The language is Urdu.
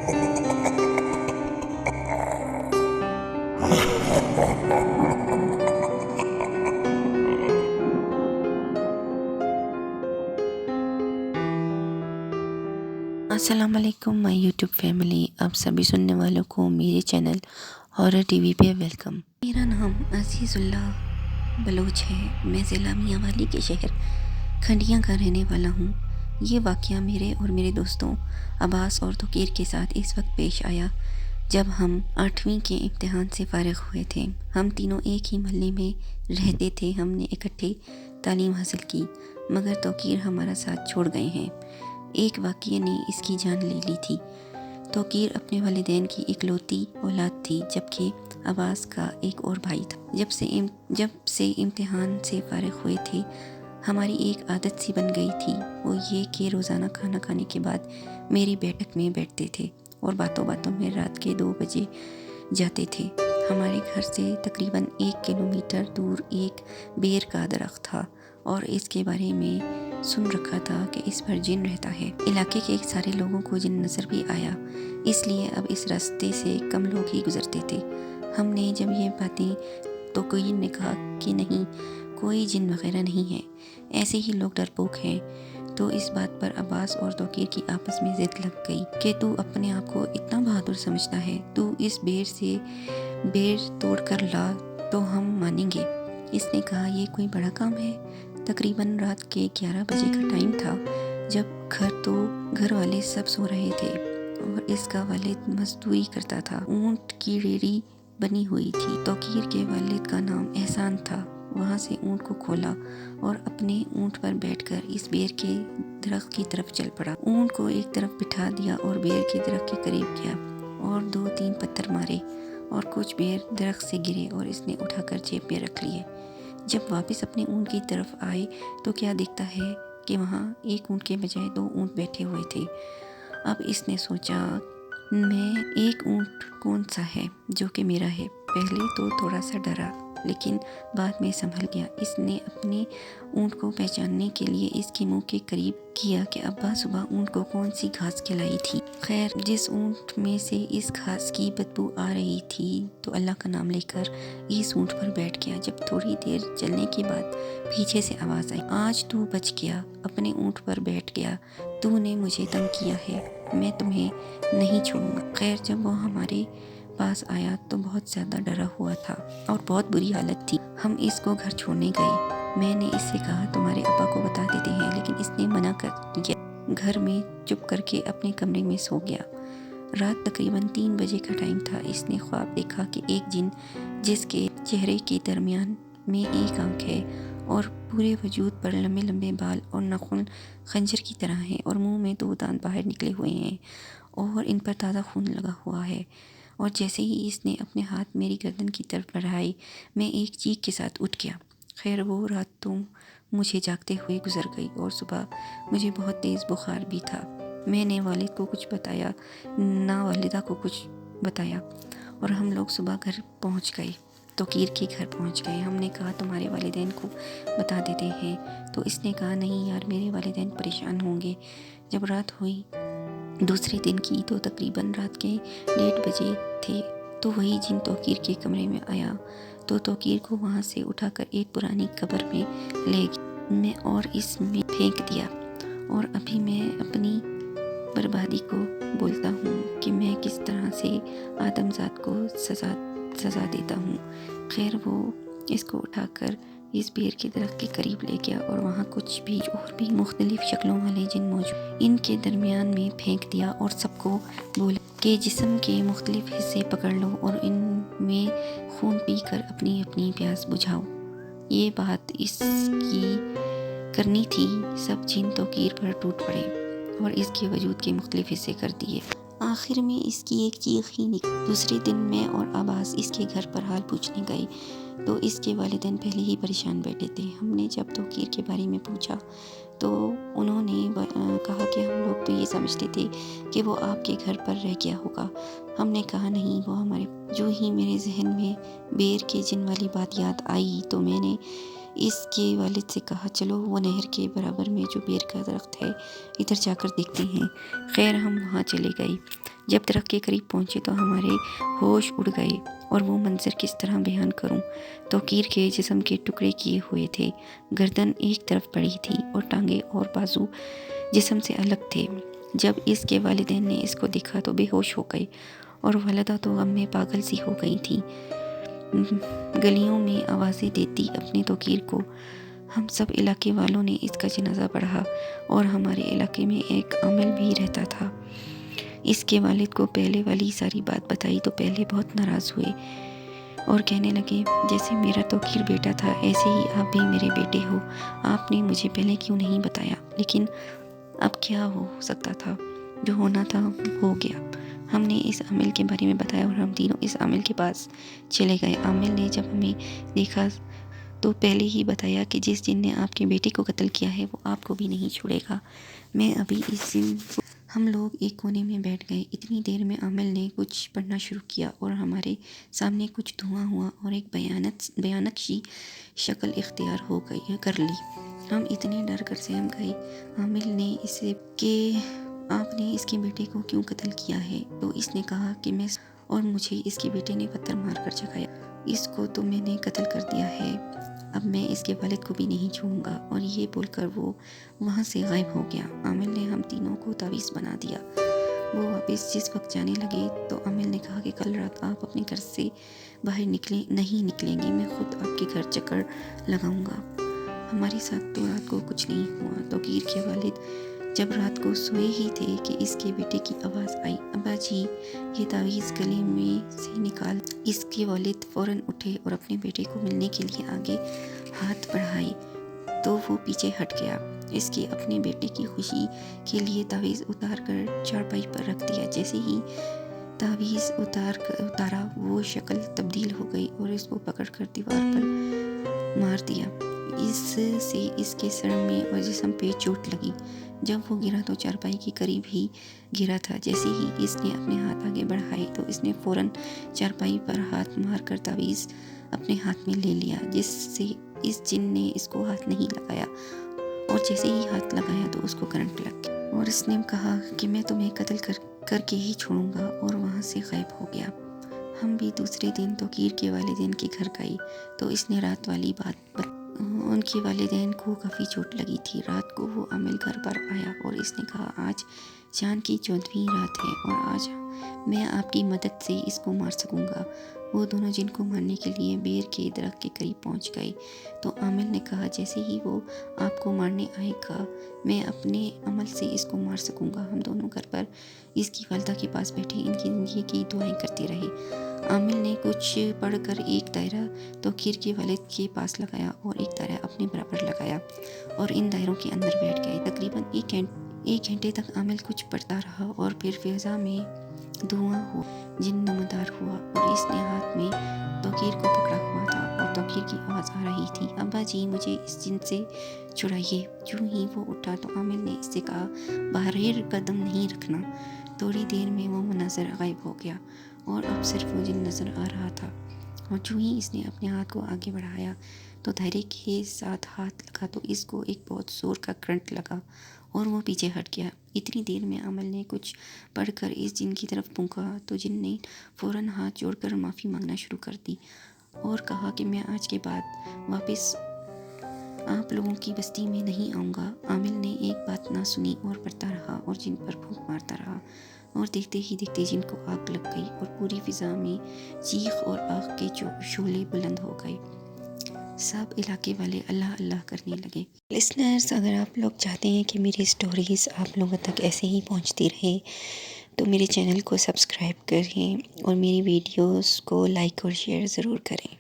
السلام علیکم مائی یوٹیوب فیملی، آپ سبھی سننے والوں کو میرے چینل ہارر ٹی وی پہ ویلکم۔ میرا نام عزیز اللہ بلوچ ہے۔ میں ضلع میانوالی کے شہر کھنڈیاں کا رہنے والا ہوں۔ یہ واقعہ میرے اور میرے دوستوں عباس اور توقیر کے ساتھ اس وقت پیش آیا جب ہم 8ویں کے امتحان سے فارغ ہوئے تھے۔ ہم تینوں ایک ہی محلے میں رہتے تھے۔ ہم نے اکٹھے تعلیم حاصل کی، مگر توقیر ہمارا ساتھ چھوڑ گئے ہیں۔ ایک واقعے نے اس کی جان لے لی تھی۔ توقیر اپنے والدین کی اکلوتی اولاد تھی، جبکہ عباس کا ایک اور بھائی تھا۔ جب سے امتحان سے فارغ ہوئے تھے، ہماری ایک عادت سی بن گئی تھی، وہ یہ کہ روزانہ کھانا کھانے کے بعد میری بیٹھک میں بیٹھتے تھے اور باتوں باتوں میں رات کے 2 بجے جاتے تھے۔ ہمارے گھر سے تقریباً 1 کلومیٹر دور ایک بیر کا درخت تھا اور اس کے بارے میں سن رکھا تھا کہ اس پر جن رہتا ہے۔ علاقے کے سارے لوگوں کو جن نظر بھی آیا، اس لیے اب اس راستے سے کم لوگ ہی گزرتے تھے۔ ہم نے جب یہ باتیں تو کوئی نے کہا کہ نہیں، کوئی جن وغیرہ نہیں ہے، ایسے ہی لوگ ڈرپوک ہیں۔ تو اس بات پر عباس اور توقیر کی آپس میں ضد لگ گئی کہ تو اپنے آپ کو اتنا بہادر سمجھتا ہے، تو اس بیر سے بیر توڑ کر لا تو ہم مانیں گے۔ اس نے کہا یہ کوئی بڑا کام ہے۔ تقریباً رات کے 11 بجے کا ٹائم تھا، جب گھر والے سب سو رہے تھے اور اس کا والد مزدوری کرتا تھا۔ اونٹ کی ریڑھی بنی ہوئی تھی۔ توقیر کے والد کا نام احسان تھا۔ وہاں سے اونٹ کو کھولا اور اپنے اونٹ پر بیٹھ کر اس بیر کے درخت کی طرف چل پڑا۔ اونٹ کو ایک طرف بٹھا دیا اور بیر کے درخت کے قریب گیا اور 2-3 پتھر مارے اور کچھ بیر درخت سے گرے اور اس نے اٹھا کر جیب میں رکھ لیے۔ جب واپس اپنے اونٹ کی طرف آئے تو کیا دیکھتا ہے کہ وہاں ایک اونٹ کے بجائے 2 اونٹ بیٹھے ہوئے تھے۔ اب اس نے سوچا میں ایک اونٹ کون سا ہے جو کہ میرا ہے۔ پہلے تو تھوڑا سا ڈرا، لیکن بعد میں سنبھل گیا۔ اس نے اپنے اونٹ کو پہچاننے کے لیے اس کے منہ کے قریب کیا کہ ابا صبح اونٹ کو کون سی گھاس کھلائی تھی۔ خیر، جس اونٹ میں سے اس گھاس کی بدبو آ رہی تھی تو اللہ کا نام لے کر اس اونٹ پر بیٹھ گیا۔ جب تھوڑی دیر چلنے کے بعد پیچھے سے آواز آئی، آج تو بچ گیا، اپنے اونٹ پر بیٹھ گیا، تو نے مجھے تنگ کیا ہے، میں تمہیں نہیں چھوڑوں گا۔ خیر، جب وہ ہمارے پاس آیا تو بہت زیادہ ڈرا ہوا تھا اور بہت بری حالت تھی۔ ہم اس کو گھر چھوڑنے گئے۔ میں نے اس سے کہا تمہارے ابا کو بتا دیتے ہیں، لیکن اس نے منع کر دیا۔ گھر میں چپ کر کے اپنے کمرے میں سو گیا۔ رات تقریباً 3 بجے کا ٹائم تھا۔ اس نے خواب دیکھا کہ ایک جن، جس کے چہرے کے درمیان میں ایک آنکھ ہے اور پورے وجود پر لمبے لمبے بال اور ناخن خنجر کی طرح ہیں اور منہ میں 2 دانت باہر نکلے ہوئے ہیں اور ان پر تازہ خون لگا ہوا ہے، اور جیسے ہی اس نے اپنے ہاتھ میری گردن کی طرف بڑھائے، میں ایک چیخ کے ساتھ اٹھ گیا۔ خیر، وہ رات تو مجھے جاگتے ہوئے گزر گئی اور صبح مجھے بہت تیز بخار بھی تھا۔ میں نے والد کو کچھ بتایا نہ والدہ کو کچھ بتایا اور ہم لوگ صبح گھر پہنچ گئے، توقیر کے گھر پہنچ گئے۔ ہم نے کہا تمہارے والدین کو بتا دیتے ہیں، تو اس نے کہا نہیں یار، میرے والدین پریشان ہوں گے۔ جب رات ہوئی دوسرے دن کی تو تقریباً رات کے 1:30 بجے تھے، تو وہی جن توقیر کے کمرے میں آیا تو توقیر کو وہاں سے اٹھا کر ایک پرانی قبر میں لے گیا میں اور اس میں پھینک دیا۔ اور ابھی میں اپنی بربادی کو بولتا ہوں کہ میں کس طرح سے آدم ذات کو سزا دیتا ہوں۔ خیر، وہ اس کو اٹھا کر اس بیر کے درخت کے قریب لے گیا اور وہاں کچھ بھی اور بھی مختلف شکلوں والے جن موجود، ان کے درمیان میں پھینک دیا اور سب کو بولا کہ جسم کے مختلف حصے پکڑ لو اور ان میں خون پی کر اپنی اپنی پیاس بجھاؤ۔ یہ بات اس کی کرنی تھی۔ سب جن توقیر پر ٹوٹ پڑے اور اس کے وجود کے مختلف حصے کر دیے۔ آخر میں اس کی ایک چیخ ہی نکلی۔ دوسرے دن میں اور عباس اس کے گھر پر حال پوچھنے گئے تو اس کے والدین پہلے ہی پریشان بیٹھے تھے۔ ہم نے جب توقیر کے بارے میں پوچھا تو انہوں نے کہا کہ ہم لوگ تو یہ سمجھتے تھے کہ وہ آپ کے گھر پر رہ گیا ہوگا۔ ہم نے کہا نہیں، وہ ہمارے جو ہی میرے ذہن میں بیر کے جن والی بات یاد آئی تو میں نے اس کے والد سے کہا چلو وہ نہر کے برابر میں جو بیر کا درخت ہے ادھر جا کر دیکھتے ہیں۔ خیر، ہم وہاں چلے گئے۔ جب درخت کے قریب پہنچے تو ہمارے ہوش اڑ گئے، اور وہ منظر کس طرح بیان کروں۔ توقیر کے جسم کے ٹکڑے کیے ہوئے تھے، گردن ایک طرف پڑی تھی اور ٹانگیں اور بازو جسم سے الگ تھے۔ جب اس کے والدین نے اس کو دیکھا تو بے ہوش ہو گئے، اور والدہ تو غم میں پاگل سی ہو گئی تھی، گلیوں میں آوازیں دیتی اپنے توقیر کو۔ ہم سب علاقے والوں نے اس کا جنازہ پڑھا، اور ہمارے علاقے میں ایک عامل بھی رہتا تھا۔ اس کے والد کو پہلے والی ساری بات بتائی تو پہلے بہت ناراض ہوئے اور کہنے لگے، جیسے میرا توقیر بیٹا تھا ایسے ہی آپ بھی میرے بیٹے ہو، آپ نے مجھے پہلے کیوں نہیں بتایا؟ لیکن اب کیا ہو سکتا تھا، جو ہونا تھا ہو گیا۔ ہم نے اس عامل کے بارے میں بتایا اور ہم تینوں اس عامل کے پاس چلے گئے۔ عامل نے جب ہمیں دیکھا تو پہلے ہی بتایا کہ جس جن نے آپ کے بیٹے کو قتل کیا ہے وہ آپ کو بھی نہیں چھوڑے گا۔ میں ابھی اس جن کو... ہم لوگ ایک کونے میں بیٹھ گئے۔ اتنی دیر میں عامل نے کچھ پڑھنا شروع کیا اور ہمارے سامنے کچھ دھواں ہوا اور ایک بھیانک سی شکل اختیار کر لی۔ ہم اتنے ڈر کر سہم گئے۔ عامل نے اسے کہ آپ نے اس کے بیٹے کو کیوں قتل کیا ہے؟ تو اس نے کہا کہ اور مجھے اس کے بیٹے نے پتھر مار کر جگایا۔ اس کو تو میں نے قتل کر دیا ہے، اب میں اس کے والد کو بھی نہیں چھوڑوں گا۔ اور یہ بول کر وہ وہاں سے غائب ہو گیا۔ عامل نے ہم تینوں کو تعویذ بنا دیا۔ وہ واپس جس وقت جانے لگے تو عامل نے کہا کہ کل رات آپ اپنے گھر سے باہر نہیں نکلیں گے، میں خود آپ کے گھر چکر لگاؤں گا۔ ہمارے ساتھ تو رات کو کچھ نہیں ہوا۔ توقیر کے والد جب رات کو سوئے ہی تھے کہ اس کے بیٹے کی آواز آئی، ابا جی یہ تعویذ گلے میں سے نکال۔ اس کے والد فوراً اٹھے اور اپنے بیٹے کو ملنے کے لیے آگے ہاتھ بڑھائے تو وہ پیچھے ہٹ گیا۔ اس کے اپنے بیٹے کی خوشی کے لیے تعویذ اتار کر چارپائی پر رکھ دیا۔ جیسے ہی تعویذ اتارا وہ شکل تبدیل ہو گئی اور اس کو پکڑ کر دیوار پر مار دیا۔ اس سے اس کے سر میں اور جسم پہ چوٹ لگی۔ جب وہ گرا تو چارپائی کے قریب ہی گرا تھا۔ جیسے ہی اس نے اپنے ہاتھ آگے بڑھائے تو اس نے فوراً چارپائی پر ہاتھ مار کر تعویذ اپنے ہاتھ میں لے لیا، جس سے اس جن نے اس کو ہاتھ نہیں لگایا، اور جیسے ہی ہاتھ لگایا تو اس کو کرنٹ لگ گیا، اور اس نے کہا کہ میں تمہیں قتل کر کے ہی چھوڑوں گا، اور وہاں سے غائب ہو گیا۔ ہم بھی دوسرے دن توقیر کے والدین کے گھر گئے تو اس نے رات والی بات ان کے والدین کو کافی چوٹ لگی تھی۔ رات کو وہ عامل گھر پر آیا اور اس نے کہا، آج چاند کی 14ویں رات ہے اور آج میں آپ کی مدد سے اس کو مار سکوں گا۔ وہ دونوں جن کو مارنے کے لیے بیر کے درخت کے قریب پہنچ گئے تو عامل نے کہا، جیسے ہی وہ آپ کو مارنے آئے گا میں اپنے عمل سے اس کو مار سکوں گا۔ ہم دونوں گھر پر اس کی والدہ کے پاس بیٹھے ان کی زندگی کی دعائیں کرتے رہے۔ عامل نے کچھ پڑھ کر ایک دائرہ توقیر کے والد کے پاس لگایا اور ایک دائرہ اپنے برابر لگایا اور ان دائروں کے اندر بیٹھ گئے۔ تقریباً ایک گھنٹے تک عامل کچھ پڑھتا رہا اور پھر فضا میں دھواں ہوا، جن نمودار ہوا اور اس نے ہاتھ میں توقیر کو پکڑا ہوا تھا اور توقیر کی آواز آ رہی تھی، ابا جی مجھے اس جن سے چھڑائیے۔ جو ہی وہ اٹھا تو عامل نے اس سے کہا، باہر قدم نہیں رکھنا۔ تھوڑی دیر میں وہ مناظر غائب ہو گیا اور اب صرف وہ جن نظر آ رہا تھا، اور جو ہی اس نے اپنے ہاتھ کو آگے بڑھایا تو دائرے کے ساتھ ہاتھ لگا تو اس کو ایک بہت زور کا کرنٹ لگا اور وہ پیچھے ہٹ گیا۔ اتنی دیر میں عامل نے کچھ پڑھ کر اس جن کی طرف پھونکا تو جن نے فوراً ہاتھ جوڑ کر معافی مانگنا شروع کر دی اور کہا کہ میں آج کے بعد واپس آپ لوگوں کی بستی میں نہیں آؤں گا۔ عامل نے ایک بات نہ سنی اور پڑھتا رہا اور جن پر پھونک مارتا رہا، اور دیکھتے ہی دیکھتے جن کو آگ لگ گئی اور پوری فضا میں چیخ اور آگ کے شعلے بلند ہو گئے۔ سب علاقے والے اللہ اللہ کرنے لگے۔ لسنرز، اگر آپ لوگ چاہتے ہیں کہ میری سٹوریز آپ لوگوں تک ایسے ہی پہنچتی رہے تو میرے چینل کو سبسکرائب کریں اور میری ویڈیوز کو لائک اور شیئر ضرور کریں۔